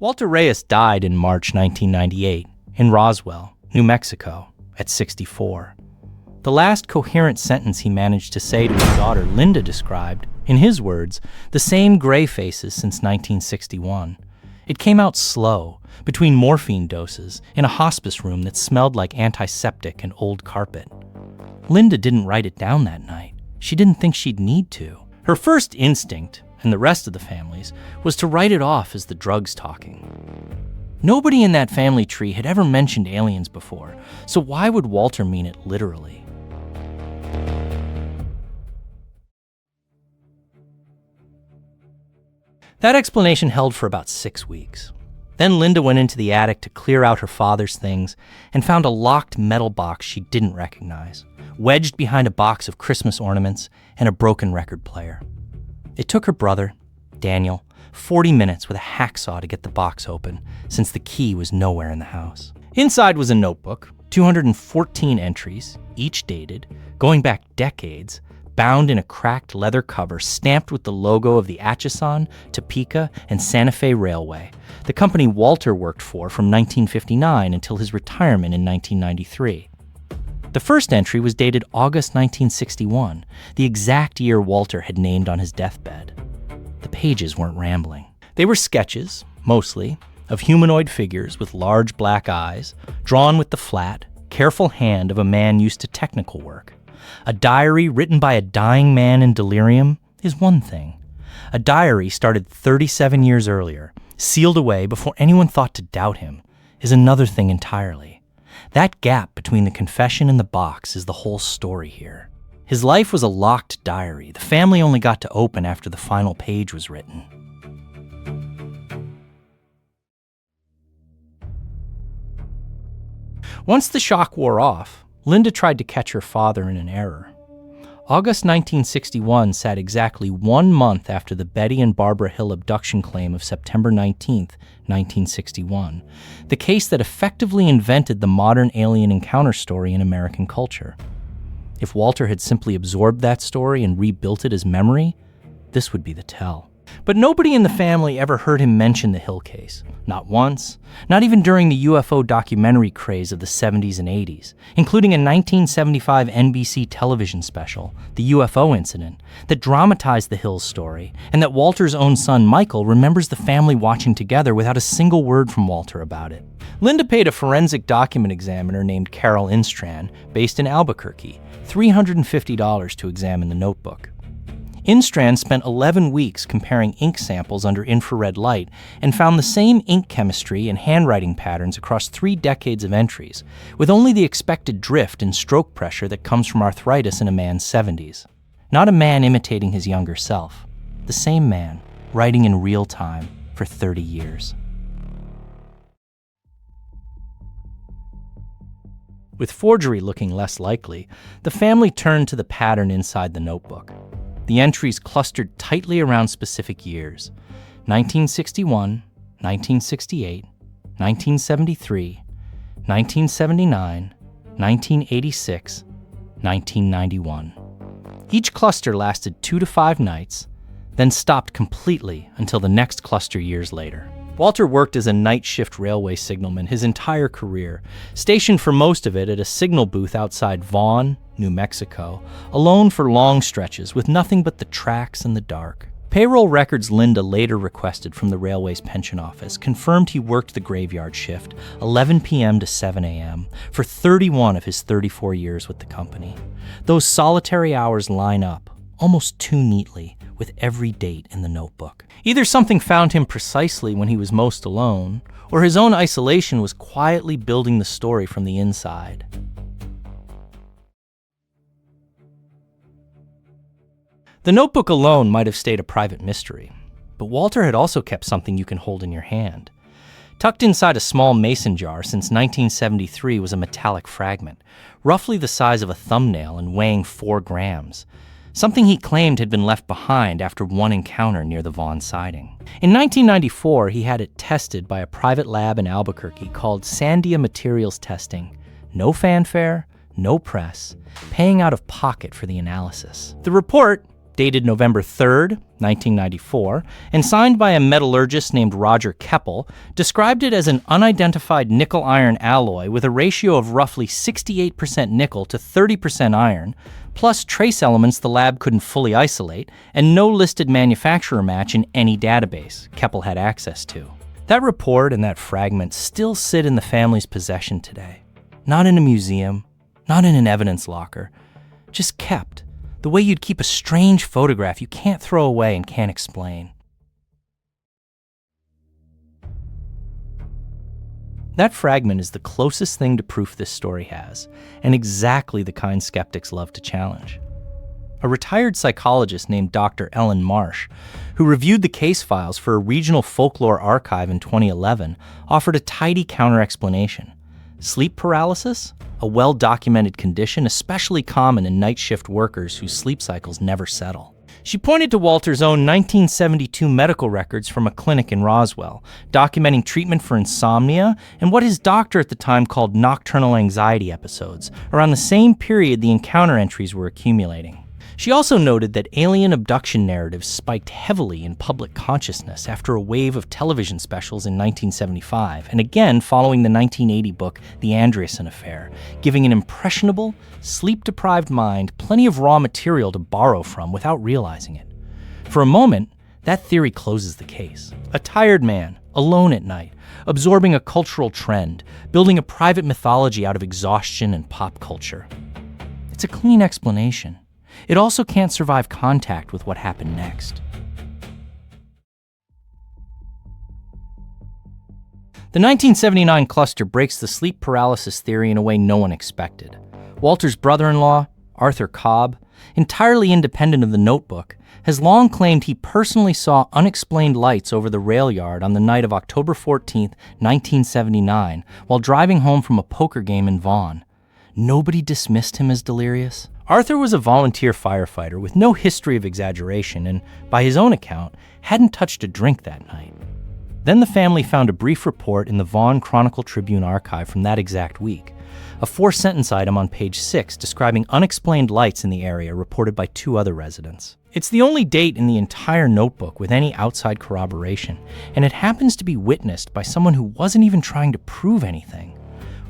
Walter Reyes died in March 1998 in Roswell, New Mexico, at 64. The last coherent sentence he managed to say to his daughter, Linda, described, in his words, the same gray faces since 1961. It came out slow, between morphine doses, in a hospice room that smelled like antiseptic and old carpet. Linda didn't write it down that night. She didn't think she'd need to. Her first instinct, and the rest of the family's, was to write it off as the drugs talking. Nobody in that family tree had ever mentioned aliens before, so why would Walter mean it literally? That explanation held for about 6 weeks. Then Linda went into the attic to clear out her father's things and found a locked metal box she didn't recognize, wedged behind a box of Christmas ornaments and a broken record player. It took her brother, Daniel, 40 minutes with a hacksaw to get the box open, since the key was nowhere in the house. Inside was a notebook, 214 entries, each dated, going back decades, bound in a cracked leather cover stamped with the logo of the Atchison, Topeka, and Santa Fe Railway, the company Walter worked for from 1959 until his retirement in 1993. The first entry was dated August 1961, the exact year Walter had named on his deathbed. The pages weren't rambling. They were sketches, mostly, of humanoid figures with large black eyes, drawn with the flat, careful hand of a man used to technical work. A diary written by a dying man in delirium is one thing. A diary started 37 years earlier, sealed away before anyone thought to doubt him, is another thing entirely. That gap between the confession and the box is the whole story here. His life was a locked diary the family only got to open after the final page was written. Once the shock wore off, Linda tried to catch her father in an error. August 1961 sat exactly 1 month after the Betty and Barbara Hill abduction claim of September 19, 1961, the case that effectively invented the modern alien encounter story in American culture. If Walter had simply absorbed that story and rebuilt it as memory, this would be the tell. But nobody in the family ever heard him mention the Hill case. Not once. Not even during the UFO documentary craze of the 70s and 80s, including a 1975 NBC television special, The UFO Incident, that dramatized the Hills story, and that Walter's own son, Michael, remembers the family watching together without a single word from Walter about it. Linda paid a forensic document examiner named Carol Instran, based in Albuquerque, $350 to examine the notebook. Instran spent 11 weeks comparing ink samples under infrared light and found the same ink chemistry and handwriting patterns across 3 decades of entries, with only the expected drift and stroke pressure that comes from arthritis in a man's 70s. Not a man imitating his younger self. The same man, writing in real time for 30 years. With forgery looking less likely, the family turned to the pattern inside the notebook. The entries clustered tightly around specific years: 1961, 1968, 1973, 1979, 1986, 1991. Each cluster lasted 2 to 5 nights, then stopped completely until the next cluster years later. Walter worked as a night shift railway signalman his entire career, stationed for most of it at a signal booth outside Vaughan, New Mexico, alone for long stretches with nothing but the tracks and the dark. Payroll records Linda later requested from the railway's pension office confirmed he worked the graveyard shift, 11 p.m. to 7 a.m., for 31 of his 34 years with the company. Those solitary hours line up, almost too neatly, with every date in the notebook. Either something found him precisely when he was most alone, or his own isolation was quietly building the story from the inside. The notebook alone might have stayed a private mystery, but Walter had also kept something you can hold in your hand. Tucked inside a small mason jar since 1973 was a metallic fragment, roughly the size of a thumbnail and weighing 4 grams. Something he claimed had been left behind after one encounter near the Vaughan siding. In 1994, he had it tested by a private lab in Albuquerque called Sandia Materials Testing. No fanfare, no press, paying out of pocket for the analysis. The report, dated November 3rd, 1994, and signed by a metallurgist named Roger Keppel, described it as an unidentified nickel-iron alloy with a ratio of roughly 68% nickel to 30% iron, plus trace elements the lab couldn't fully isolate, and no listed manufacturer match in any database Keppel had access to. That report and that fragment still sit in the family's possession today. Not in a museum, not in an evidence locker, just kept, the way you'd keep a strange photograph you can't throw away and can't explain. That fragment is the closest thing to proof this story has, and exactly the kind skeptics love to challenge. A retired psychologist named Dr. Ellen Marsh, who reviewed the case files for a regional folklore archive in 2011, offered a tidy counter-explanation. Sleep paralysis? A well-documented condition, especially common in night shift workers whose sleep cycles never settle. She pointed to Walter's own 1972 medical records from a clinic in Roswell, documenting treatment for insomnia and what his doctor at the time called nocturnal anxiety episodes, around the same period the encounter entries were accumulating. She also noted that alien abduction narratives spiked heavily in public consciousness after a wave of television specials in 1975, and again following the 1980 book The Andreessen Affair, giving an impressionable, sleep-deprived mind plenty of raw material to borrow from without realizing it. For a moment, that theory closes the case. A tired man, alone at night, absorbing a cultural trend, building a private mythology out of exhaustion and pop culture. It's a clean explanation. It also can't survive contact with what happened next. The 1979 cluster breaks the sleep paralysis theory in a way no one expected. Walter's brother-in-law, Arthur Cobb, entirely independent of the notebook, has long claimed he personally saw unexplained lights over the rail yard on the night of October 14, 1979, while driving home from a poker game in Vaughan. Nobody dismissed him as delirious. Arthur was a volunteer firefighter with no history of exaggeration and, by his own account, hadn't touched a drink that night. Then the family found a brief report in the Vaughan Chronicle-Tribune archive from that exact week, a 4-sentence item on page 6 describing unexplained lights in the area reported by 2 other residents. It's the only date in the entire notebook with any outside corroboration, and it happens to be witnessed by someone who wasn't even trying to prove anything.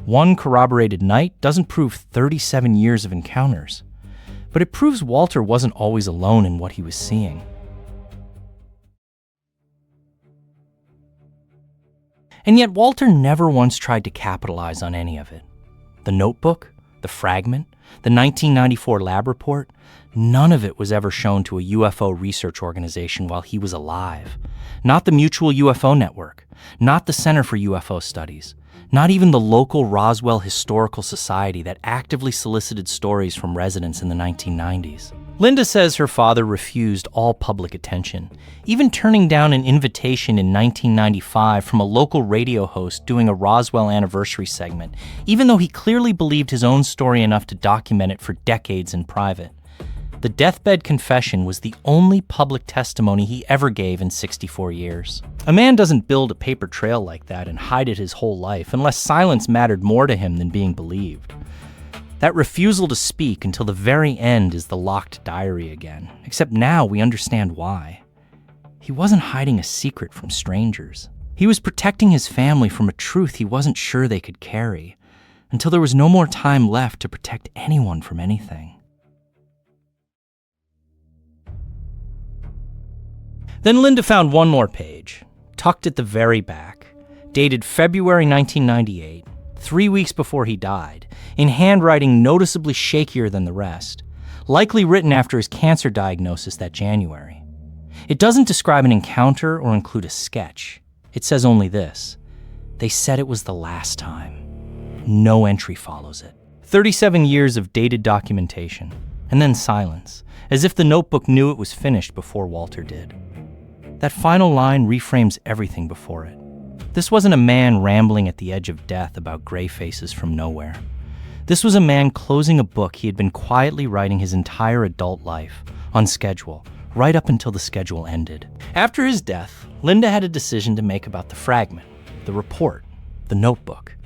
One corroborated night doesn't prove 37 years of encounters. But it proves Walter wasn't always alone in what he was seeing. And yet Walter never once tried to capitalize on any of it. The notebook, the fragment, the 1994 lab report, none of it was ever shown to a UFO research organization while he was alive. Not the Mutual UFO Network, not the Center for UFO Studies, not even the local Roswell Historical Society that actively solicited stories from residents in the 1990s. Linda says her father refused all public attention, even turning down an invitation in 1995 from a local radio host doing a Roswell anniversary segment, even though he clearly believed his own story enough to document it for decades in private. The Deathbed Confession was the only public testimony he ever gave in 64 years. A man doesn't build a paper trail like that and hide it his whole life unless silence mattered more to him than being believed. That refusal to speak until the very end is the locked diary again, except now we understand why. He wasn't hiding a secret from strangers. He was protecting his family from a truth he wasn't sure they could carry, until there was no more time left to protect anyone from anything. Then Linda found one more page, tucked at the very back, dated February 1998, 3 weeks before he died, in handwriting noticeably shakier than the rest, likely written after his cancer diagnosis that January. It doesn't describe an encounter or include a sketch. It says only this: they said it was the last time. No entry follows it. 37 years of dated documentation, and then silence, as if the notebook knew it was finished before Walter did. That final line reframes everything before it. This wasn't a man rambling at the edge of death about gray faces from nowhere. This was a man closing a book he had been quietly writing his entire adult life, on schedule, right up until the schedule ended. After his death, Linda had a decision to make about the fragment, the report, the notebook.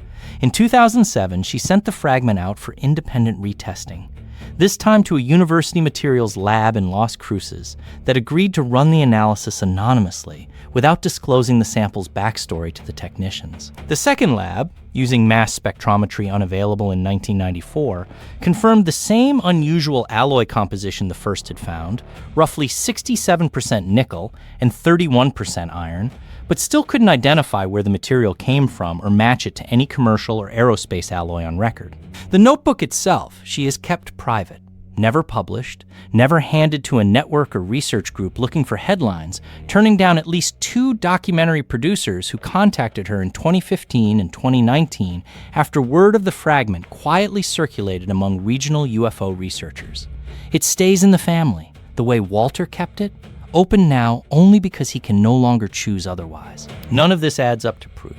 In 2007, she sent the fragment out for independent retesting. this time to a university materials lab in Las Cruces that agreed to run the analysis anonymously without disclosing the sample's backstory to the technicians. The second lab, using mass spectrometry unavailable in 1994, confirmed the same unusual alloy composition the first had found, roughly 67% nickel and 31% iron, but still couldn't identify where the material came from or match it to any commercial or aerospace alloy on record. The notebook itself, she has kept private, never published, never handed to a network or research group looking for headlines, turning down at least 2 documentary producers who contacted her in 2015 and 2019 after word of the fragment quietly circulated among regional UFO researchers. It stays in the family, the way Walter kept it, open now only because he can no longer choose otherwise. None of this adds up to proof.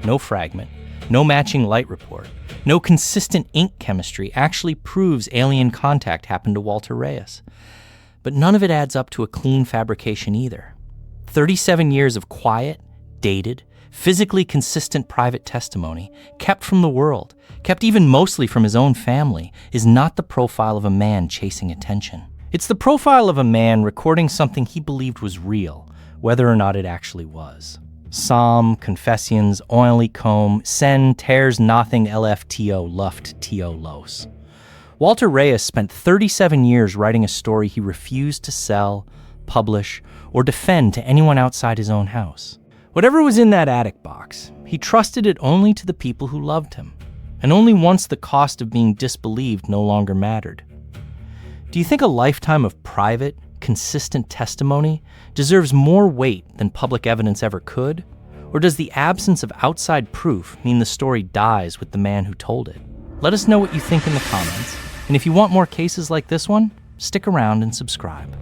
No fragment, no matching light report, no consistent ink chemistry actually proves alien contact happened to Walter Reyes. But none of it adds up to a clean fabrication either. 37 years of quiet, dated, physically consistent private testimony, kept from the world, kept even mostly from his own family, is not the profile of a man chasing attention. It's the profile of a man recording something he believed was real, whether or not it actually was. Psalm, Confessions, Oily Comb, Sen, Tears, Nothing, LFTO, Luft, T.O. Los. Walter Reyes spent 37 years writing a story he refused to sell, publish, or defend to anyone outside his own house. Whatever was in that attic box, he trusted it only to the people who loved him, and only once the cost of being disbelieved no longer mattered. Do you think a lifetime of private, consistent testimony deserves more weight than public evidence ever could? Or does the absence of outside proof mean the story dies with the man who told it? Let us know what you think in the comments, and if you want more cases like this one, stick around and subscribe.